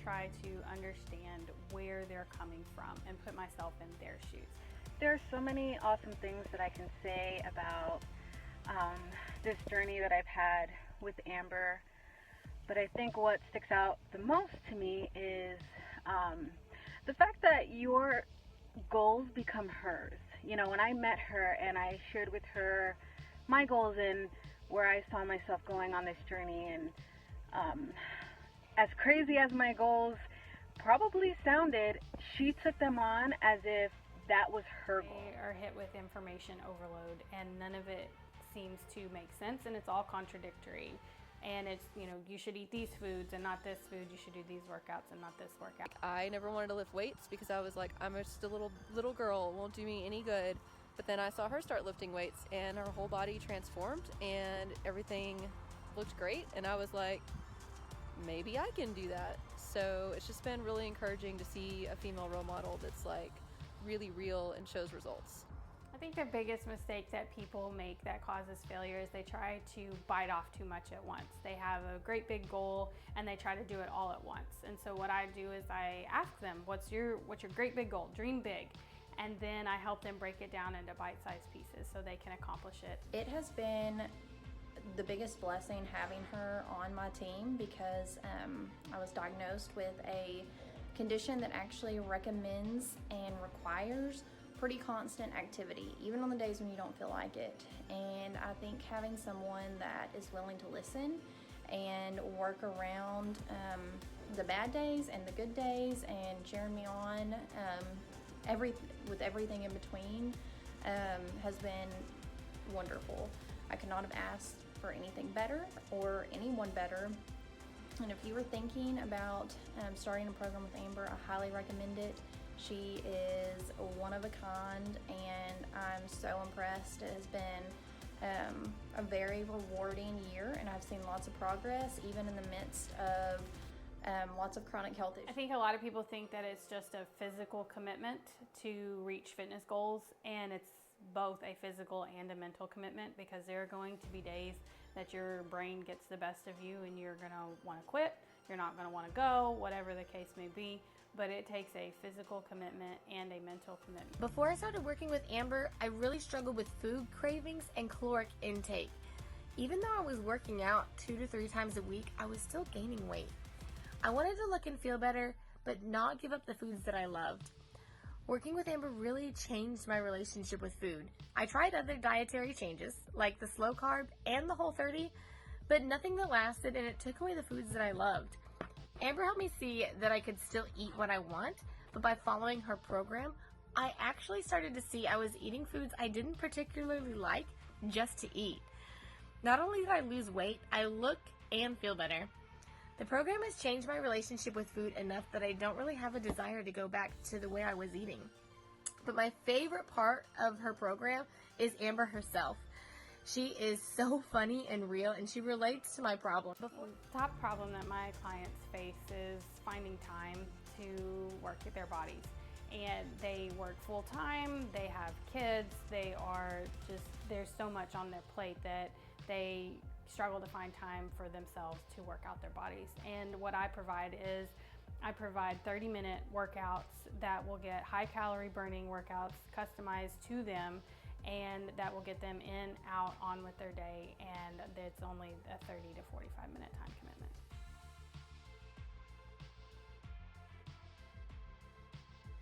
try to understand where they're coming from and put myself in their shoes. There are so many awesome things that I can say about this journey that I've had with Amber, but I think what sticks out the most to me is the fact that your goals become hers. You know, when I met her and I shared with her my goals and where I saw myself going on this journey, and as crazy as my goals probably sounded, she took them on as if that was her goal. They are hit with information overload and none of it seems to make sense, and it's all contradictory. And it's, you know, you should eat these foods and not this food. You should do these workouts and not this workout. I never wanted to lift weights because I was like, I'm just a little girl. It won't do me any good. But then I saw her start lifting weights and her whole body transformed and everything looked great. And I was like, maybe I can do that. So it's just been really encouraging to see a female role model that's like really real and shows results. I think the biggest mistake that people make that causes failure is they try to bite off too much at once. They have a great big goal and they try to do it all at once. And so what I do is I ask them, what's your great big goal? Dream big. And then I help them break it down into bite-sized pieces so they can accomplish it. It has been the biggest blessing having her on my team because I was diagnosed with a condition that actually recommends and requires pretty constant activity, even on the days when you don't feel like it. And I think having someone that is willing to listen and work around the bad days and the good days and cheering me on with everything in between has been wonderful. I could not have asked for anything better or anyone better. And if you were thinking about starting a program with Amber, I highly recommend it. She is one of a kind and I'm so impressed. It has been a very rewarding year and I've seen lots of progress even in the midst of lots of chronic health issues. I think a lot of people think that it's just a physical commitment to reach fitness goals, and it's both a physical and a mental commitment, because there are going to be days that your brain gets the best of you and you're gonna wanna quit, you're not gonna wanna go, whatever the case may be. But it takes a physical commitment and a mental commitment. Before I started working with Amber, I really struggled with food cravings and caloric intake. Even though I was working out 2 to 3 times a week, I was still gaining weight. I wanted to look and feel better, but not give up the foods that I loved. Working with Amber really changed my relationship with food. I tried other dietary changes, like the slow carb and the Whole30, but nothing that lasted, and it took away the foods that I loved. Amber helped me see that I could still eat what I want, but by following her program, I actually started to see I was eating foods I didn't particularly like just to eat. Not only did I lose weight, I look and feel better. The program has changed my relationship with food enough that I don't really have a desire to go back to the way I was eating. But my favorite part of her program is Amber herself. She is so funny and real, and she relates to my problem. The top problem that my clients face is finding time to work with their bodies. And they work full time, they have kids, there's so much on their plate that they struggle to find time for themselves to work out their bodies. And what I provide is, I provide 30-minute workouts that will get high calorie burning workouts customized to them, and that will get them in, out, on with their day, and it's only a 30 to 45 minute